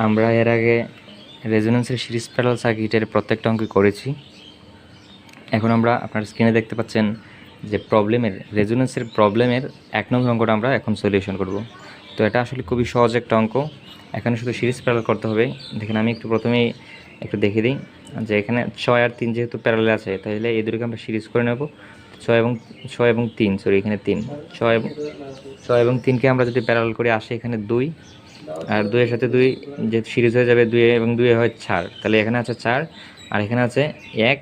আমরা এর আগে রেজোনেন্সের সিরিজ প্যারালাল সার্কিটের প্রত্যেকটা অঙ্ক করেছি। এখন আমরা আপনার স্ক্রিনে দেখতে পাচ্ছেন যে রেজোনেন্সের প্রবলেমের 1 নম্বর অঙ্কটা আমরা এখন সলিউশন করব। তো এটা আসলে খুবই সহজ একটা অঙ্ক। এখানে শুধু সিরিজ প্যারালাল করতে হবে। দেখেন আমি প্রথমেই একটু দেখিয়ে দিই যে এখানে 6 আর 3 যেহেতু প্যারালাল আছে, তাহলে এই দুটোকে আমরা সিরিজ করে নেব। 6 এবং 3, সরি এখানে 3, 6 এবং 3কে আমরা যদি প্যারালাল করে আসে এখানে 2, আর 2 এর সাথে 2 যে সিরিজ হয়ে যাবে, 2 এবং 2 হয় 4, তাহলে এখানে আছে 4 আর এখানে আছে 1,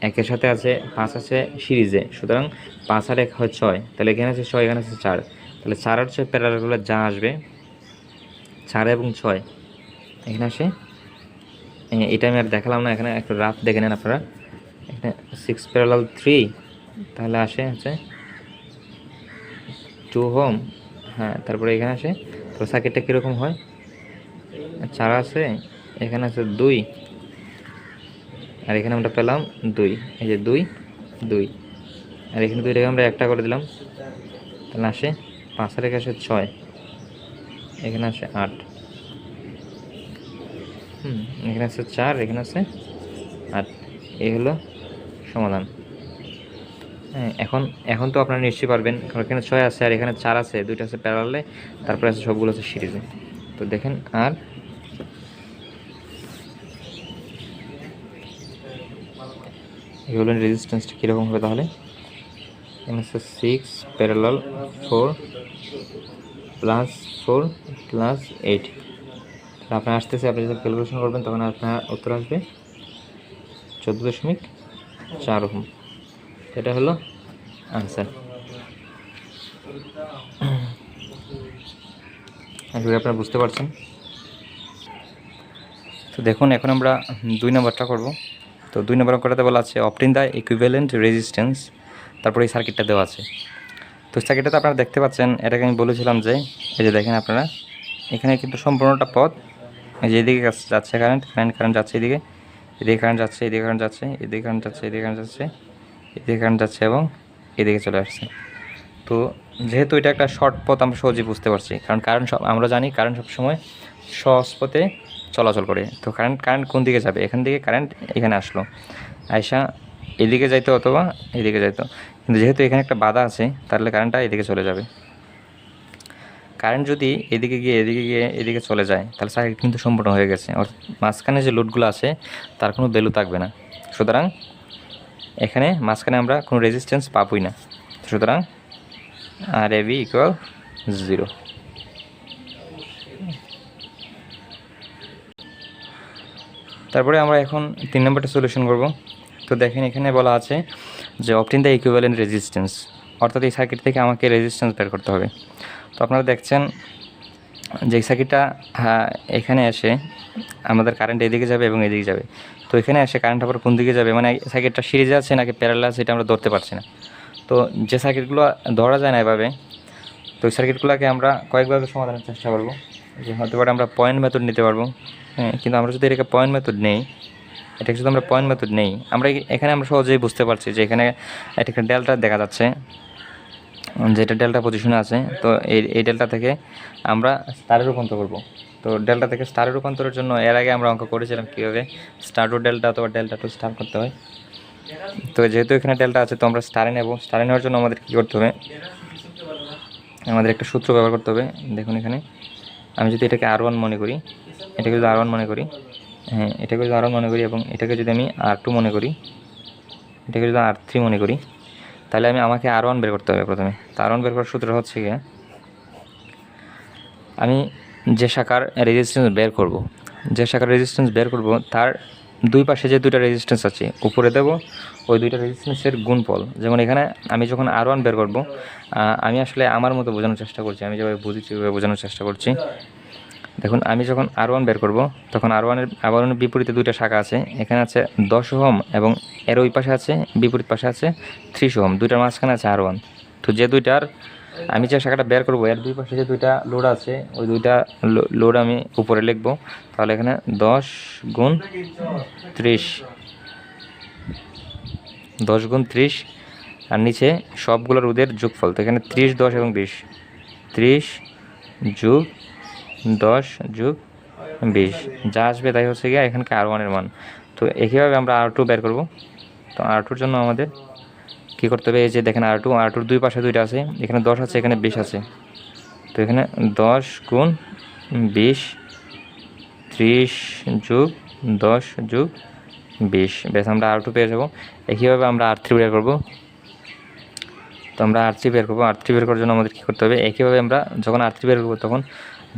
1-এর সাথে আছে 5 আছে সিরিজে, সুতরাং 5 আর 1 হয় 6, তাহলে এখানে আছে 6, এখানে আছে 4, তাহলে 4 আর 6 প্যারালালগুলো যা আসবে 4 এবং 6 এখানে আসে। এটা আমি আর দেখালাম না, এখানে একটু রাফ দেখে নেন আপনারা। এখানে 6 প্যারালাল 3, তাহলে আসে হচ্ছে 2 ওহম। হ্যাঁ, তারপরে এখানে আসে, তো সার্কিটটা কীরকম হয়, 4 আছে, এখানে আছে 2, আর এখানে আমরা পেলাম 2, এই যে 2, 2, আর এখানে 2টাকে আমরা একটা করে দিলাম, তাহলে আসে 5 আর 1 আসে 6, এখানে আসে 8, এখানে আছে 4, এখানে আছে 8। এই হলো সমাধান। হ্যাঁ, এখন তো আপনারা নিশ্চয়ই পারবেন, কারণ এখানে 6 আছে আর এখানে 4 আছে, 2টা আছে প্যারালালে, তারপরে আছে সবগুলো আছে সিরিজে। তো দেখেন, আর এগুলো রেজিস্ট্যান্সটা কীরকম হবে তাহলে, এখানে আছে 6 প্যারালাল 4 প্লাস 4 প্লাস 8, আপনার আসতেছে, আপনি যখন ক্যালকুলেশন করবেন তখন আপনার উত্তর আসবে 14.4 ওহম। এটা হলো আনসার। আপনারা বুঝতে পারছেন। তো দেখুন, এখন আমরা 2 নম্বরটা করব। তো 2 নম্বর অঙ্কটাতে বলা আছে অবটেইন দ্য ইকুইভ্যালেন্ট রেজিস্ট্যান্স, তারপরে এই সার্কিটটা দেওয়া আছে। তো সার্কিটটাতে আপনারা দেখতে পাচ্ছেন, এটাকে আমি বলেছিলাম যে এই যে দেখেন আপনারা, এখানে কিন্তু সম্পূর্ণটা পথ, এই যে এদিকে যাচ্ছে কারেন্ট যাচ্ছে, এদিকে কারেন্ট যাচ্ছে, এদিকে কারেন্ট যাচ্ছে, এদিকে কারেন্ট যাচ্ছে, এদিকে কারেন্ট যাচ্ছে, এদিকে কারেন্ট যাচ্ছে এবং এদিকে চলে আসছে। তো যেহেতু এটা একটা শর্ট পথ, আমরা সহজেই বুঝতে পারছি, কারণ আমরা জানি কারেন্ট সবসময় সহজ পথে চলাচল করে। তো কারেন্ট কোন দিকে যাবে, এখান থেকে কারেন্ট এখানে আসলো, আয়সা এদিকে যাইতো অথবা এদিকে যাইতো, কিন্তু যেহেতু এখানে একটা বাধা আছে, তাহলে কারেন্টটা এদিকে চলে যাবে। কারেন্ট যদি এদিকে গিয়ে এদিকে চলে যায়, তাহলে সার্কিট কিন্তু সম্পূর্ণ হয়ে গেছে, অর্থাৎ মাঝখানে যে লোডগুলো আছে তার কোনো ভ্যালু থাকবে না। সুতরাং এখানে মাঝখানে আমরা কোনো রেজিস্ট্যান্স পাবই না, সুতরাং আর এ বি ইকুয়াল 0। তারপরে আমরা এখন 3 নম্বরটা সলিউশন করব। তো দেখেন, এখানে বলা আছে যে অবটেইন দ্য ইকুইভ্যালেন্ট রেজিস্ট্যান্স, অর্থাৎ এই সার্কিট থেকে আমাকে রেজিস্ট্যান্স বের করতে হবে। তো আপনারা দেখছেন যে সার্কিটটা এখানে এসে আমাদের কারেন্ট এদিকে যাবে এবং এদিকে যাবে। তো এখানে এসে কারেন্ট আবার কোন দিকে যাবে, মানে সার্কিটটা সিরিজে আছে নাকি প্যারালাল আছে, এটা আমরা ধরতে পারছি না। তো যে সার্কিটগুলো ধরা যায় না এভাবে, তো ওই সার্কিটগুলোকে আমরা কয়েকভাবে সমাধানের চেষ্টা করব। যে হতে পারে আমরা পয়েন্ট মেথড নিতে পারবো, হ্যাঁ, কিন্তু আমরা যদি এটাকে পয়েন্ট মেথড নেই, এটাকে যদি আমরা পয়েন্ট মেথড নেই, এখানে আমরা সহজেই বুঝতে পারছি যে এখানে একটা ডেল্টা দেখা যাচ্ছে, যেটা ডেল্টা পজিশনে আছে। তো এই ডেল্টা থেকে আমরা স্টারে রূপান্তর করব। তো ডেল্টা থেকে স্টারে রূপান্তরের জন্য এর আগে আমরা অঙ্ক করেছিলাম কীভাবে স্টার টু ডেল্টা অথবা ডেল্টা টু স্টার করতে হয়। তো যেহেতু এখানে ডেল্টা আছে, তো আমরা স্টারে নেব। স্টারে নেওয়ার জন্য আমাদের কী করতে হবে, আমাদের একটা সূত্র ব্যবহার করতে হবে। দেখুন, এখানে আমি যদি এটাকে R1 মনে করি, এটাকে যদি R1 মনে করি, হ্যাঁ, এটাকে যদি R1 মনে করি এবং এটাকে যদি আমি R2 মনে করি, এটাকে যদি R3 মনে করি, তাহলে আমাকে R1 বের করতে হবে প্রথমে। তো R1 বের করার সূত্র হচ্ছে গিয়ে, আমি যে শাখার রেজিস্ট্যান্স বের করব তার দুই পাশে যে দুইটা রেজিস্ট্যান্স আছে উপরে দেব ওই দুইটা রেজিস্ট্যান্সের গুণফল। যেমন এখানে আমি যখন R1 বের করব, আমি আসলে আমার মতো বোঝানোর চেষ্টা করছি, আমি যেভাবে বুঝেছি ওইভাবে বোঝানোর চেষ্টা করছি। দেখুন, আমি যখন R1 বের করব, তখন R1 এর বিপরীতে দুইটা শাখা আছে, এখানে আছে 10 ওহম এবং এর ওই পাশে আছে, বিপরীত পাশে আছে 30 ওহম, দুইটার মাঝখানে আছে R1। তো যে দুইটার আমি যে শাখাটা বের করবো এর দুই পাশে যে দুইটা লোড আছে, ওই দুইটা লোড আমি উপরে লিখবো। তাহলে এখানে 10 গুণ 30, 10 গুণ 30, আর নিচে সবগুলো রোধের যোগফল। তো এখানে 30, 10 এবং 20, 30 যোগ 10 যোগ 20, যা আসবে তাই হচ্ছে গিয়ে এখানকার R1 এর মান। তো একইভাবে আমরা R2 বের করব। তো R2-র জন্য আমাদের কী করতে হবে, এই যে দেখেন R2-র দুই পাশে দুইটা আছে, এখানে 10 আছে, এখানে 20 আছে। তো এখানে 10 গুণ 20, 30 যোগ 10 যোগ 20, বেশ আমরা R2 পেয়ে যাব। একইভাবে আমরা R3 বের করব। তো আমরা R3 বের করবো। R3 বের করার জন্য আমাদের কী করতে হবে, একইভাবে আমরা যখন R3 বের করবো তখন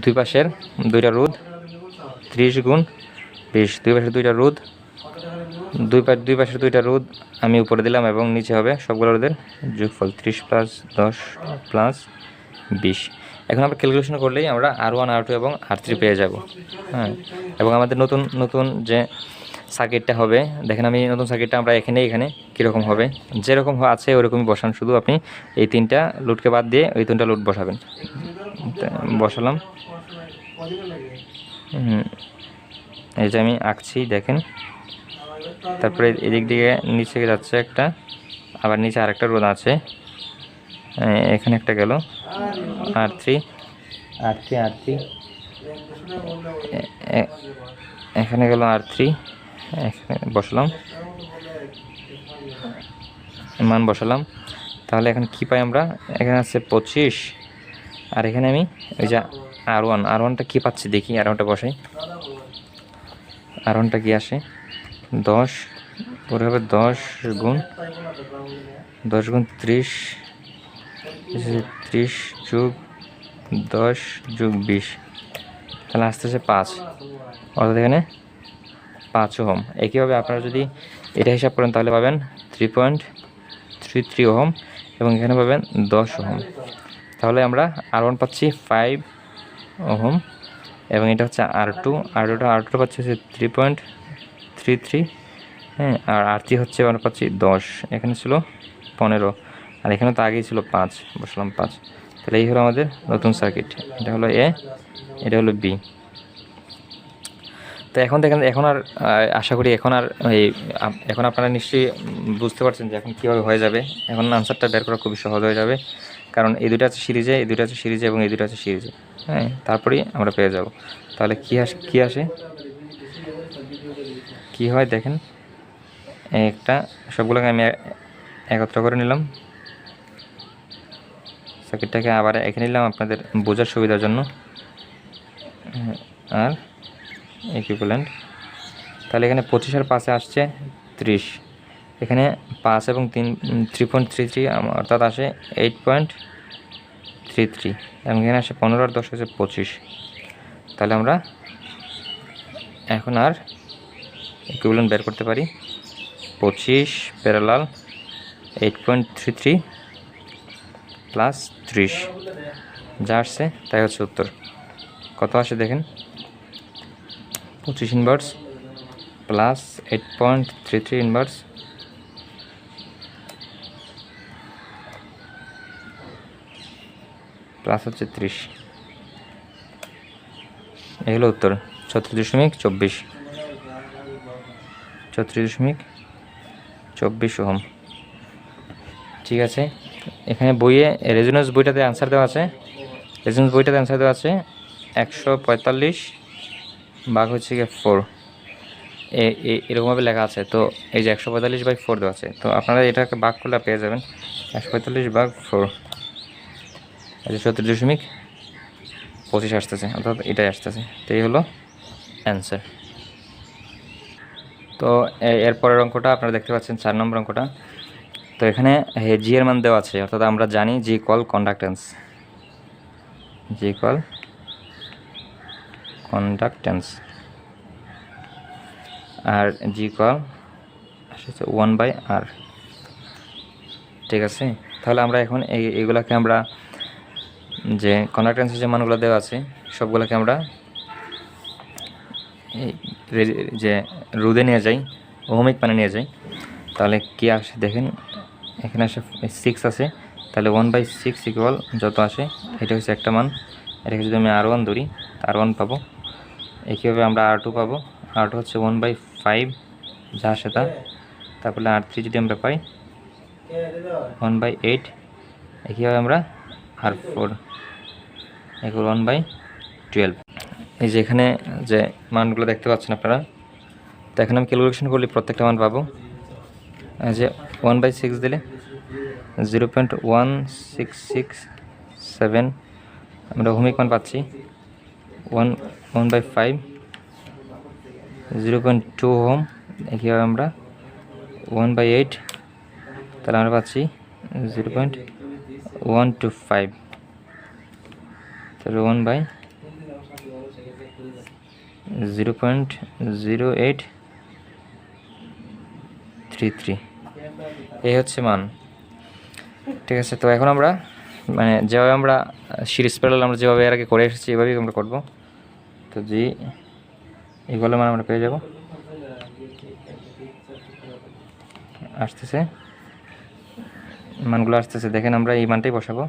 দুই পাশের দুইটা রোধ 30 গুণ 20, দুই পাশের দুইটা রোধ, দুই পাশের দুইটা রোধ আমি উপরে দিলাম এবং নিচে হবে সবগুলো রোধের যোগফল 30 + 10 + 20। এখন আমরা ক্যালকুলেশন করলেই আমরা R1, R2 এবং R3 পেয়ে যাব। হ্যাঁ, এবং আমাদের নতুন নতুন যে সার্কিটটা হবে, দেখেন আমি নতুন সার্কিটটা আমরা এখানে কীরকম হবে, যেরকম আছে ওরকমই বসান, শুধু আপনি এই 3টা লোডকে বাদ দিয়ে ওই 3টা লোড বসাবেন। বসালাম, এই যে আমি আঁকছি দেখেন। তারপরে এদিক দিকে নিচে যাচ্ছে একটা, আবার নিচে আরেকটা রোধ আছে, এখানে একটা গেল R3, এখানে গেল R3, এখানে বসালাম, মান বসালাম। তাহলে এখন কি পাই আমরা, এখানে আছে 25, আর এখানে আমি ওই যে R1টা কী পাচ্ছি দেখি, R1টা বসাই। R1টা কি আসে 10, পরে হবে 10 গুণ 30, 30 যোগ 10 যোগ 20, তাহলে আসতেছে 5, অর্থাৎ এখানে 5 ওহম। একইভাবে আপনারা যদি এটা হিসাব করেন তাহলে পাবেন 3.33 ওহম, এবং এখানে পাবেন 10 ওহম। তাহলে আমরা R1 পাচ্ছি 5 ওহম, এবং এটা হচ্ছে R2টা পাচ্ছি হচ্ছে 3.33, হ্যাঁ, আর R3 হচ্ছে আমরা পাচ্ছি 10, এখানে ছিল 15, আর এখানে তো আগেই ছিল 5, বসলাম 5। তাহলে এই হলো আমাদের নতুন সার্কিট, এটা হলো A, এটা হলো B। তো এখন দেখেন, এখন আর আশা করি এখন আপনারা নিশ্চয়ই বুঝতে পারছেন যে এখন কীভাবে হয়ে যাবে। এখন আনসারটা বের করা খুবই সহজ হয়ে যাবে, কারণ এই দুটো আছে সিরিজে, এই দুটো আছে সিরিজে, এবং এই দুটো আছে সিরিজে, হ্যাঁ, তারপরেই আমরা পেয়ে যাব। তাহলে কী আসে কি হয় দেখেন, একটা সবগুলোকে আমি একত্র করে নিলাম, সার্কিটটাকে আবার এখানে নিলাম আপনাদের বোঝার সুবিধার জন্য, আর ইকুইভ্যালেন্ট। তাহলে এখানে 25 আর 5 আসছে 30, এখানে 5 এবং 3.33 অর্থাৎ আসে 8.33, এবং এখানে আসে 15 আর 10 হচ্ছে 25। তাহলে আমরা এখন আর ইকুইভ্যালেন্ট বের করতে পারি, 25 প্যারালাল 8.33 প্লাস 30, যা আসছে তাই হচ্ছে উত্তর। কত আসে দেখেন, 25 ইনভার্স প্লাস 8.33 ইনভার্স প্লাস হচ্ছে 30, এই হলো উত্তর 34.24 ওহম। ঠিক আছে, এখানে বইয়ে রেজোনেন্স বইটাতে অ্যান্সার দেওয়া আছে, 145 ভাগ হচ্ছে গিয়ে 4, এরকমভাবে লেখা আছে। তো এই যে 145/4 দেওয়া আছে, তো আপনারা এটাকে ভাগ করলে পেয়ে যাবেন 145/4, এই যে 34.25 আসতেছে, অর্থাৎ এটাই আসতেছে। তো এই হলো অ্যান্সার। তো এরপরের অঙ্কটা আপনারা দেখতে পাচ্ছেন 4 নম্বর অঙ্কটা। তো এখানে জি এর মান দেওয়া আছে, অর্থাৎ আমরা জানি জি ইকুয়াল কন্ডাক্টেন্স, আর জি ইকুয়াল আসছে 1/r। ঠিক আছে, তাহলে আমরা এখন এইগুলাকে আমরা যে কন্ডাক্টেন্সের যে মানগুলো দেওয়া আছে সবগুলোকে আমরা যে রোধে নিয়ে যাই, ওহমিক মানে নিয়ে যাই। তাহলে কি আসে দেখেন, এখানে আসে 6 আছে, তাহলে 1/6 ইকুয়াল যত আসে এটা হচ্ছে একটা মান। এটাকে যদি আমি R1 ধরি, R1 পাবো। একইভাবে আমরা R2 পাবো, R2 হচ্ছে 1/5 যা আসে তা। তারপরে R3 যদি আমরা পাই 1/8, একইভাবে আমরা R4 equal 1/12। এই যে এখানে যে মানগুলো দেখতে পাচ্ছেন আপনারা, তো এখানে আমি ক্যালকুলেশন করলে প্রত্যেকটা মান পাবো। যে 1/6 দিলে 0.1667 আমরা ওহমিক মান পাচ্ছি। 1/5 0.2 ওহম, একইভাবে আমরা 1/8 তাহলে আমরা পাচ্ছি 0.125, তাহলে 1/0.0833, এই হচ্ছে মান। ঠিক আছে, তো এখন আমরা মানে যেভাবে আমরা সিরিজ প্যারালাল আমরা যেভাবে এর আগে করে এসেছি এভাবেই আমরা করব। তো জি এগুলো মান আমরা পেয়ে যাব, আসতেছে মানগুলো আসতেছে, দেখেন আমরা এই মানটাই বসাবো।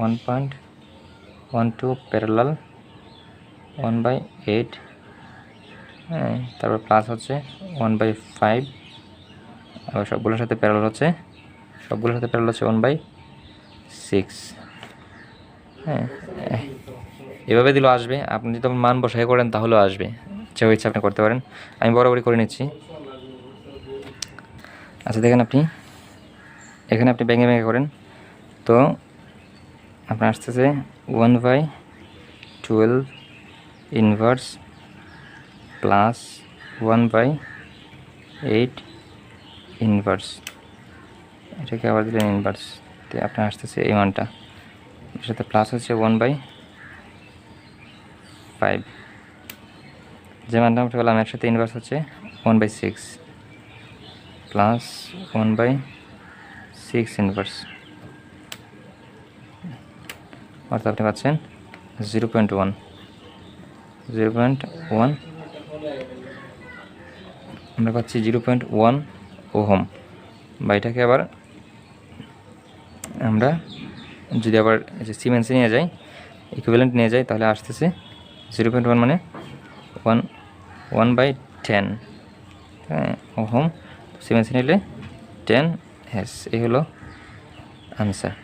1.12 প্যারালাল 1/8, হ্যাঁ, তারপর প্লাস হচ্ছে 1/5, আবার সবগুলোর সাথে প্যারালাল হচ্ছে 1/6। হ্যাঁ, এভাবে দিলেও আসবে, আপনি যদি মান বসাই করেন তাহলেও আসবে, যেভাবে ইচ্ছা আপনি করতে পারেন। আমি বরাবরই করে নিচ্ছি। আচ্ছা দেখেন আপনি এখানে আপনি ভেঙে ভেঙে করেন, তো আপনার আসতেছে 1/12 ইনভার্স প্লাস 1/8 ইনভার্স, এটাকে আবার দিলেন ইনভার্স, তো আপনার আসতেছে এই মানটা, এর সাথে প্লাস হচ্ছে 1/5, যে মানটা আমরা পেলাম এর সাথে ইনভার্স হচ্ছে 1/6 প্লাস 1/6 ইনভার্স, অর্থাৎ আপনি পাচ্ছেন 0.1 আমরা পাচ্ছি 0.1 ওহম। বা এটাকে আবার আমরা যদি আবার যে সিমেন্সে নিয়ে যাই, ইকুইভ্যালেন্ট নিয়ে যাই, তাহলে আসতেছে 0.1 মানে 1/10, হ্যাঁ, ওহম। সিমেন্সে নিলে 10 হ্যাস, এই হলো আনসার।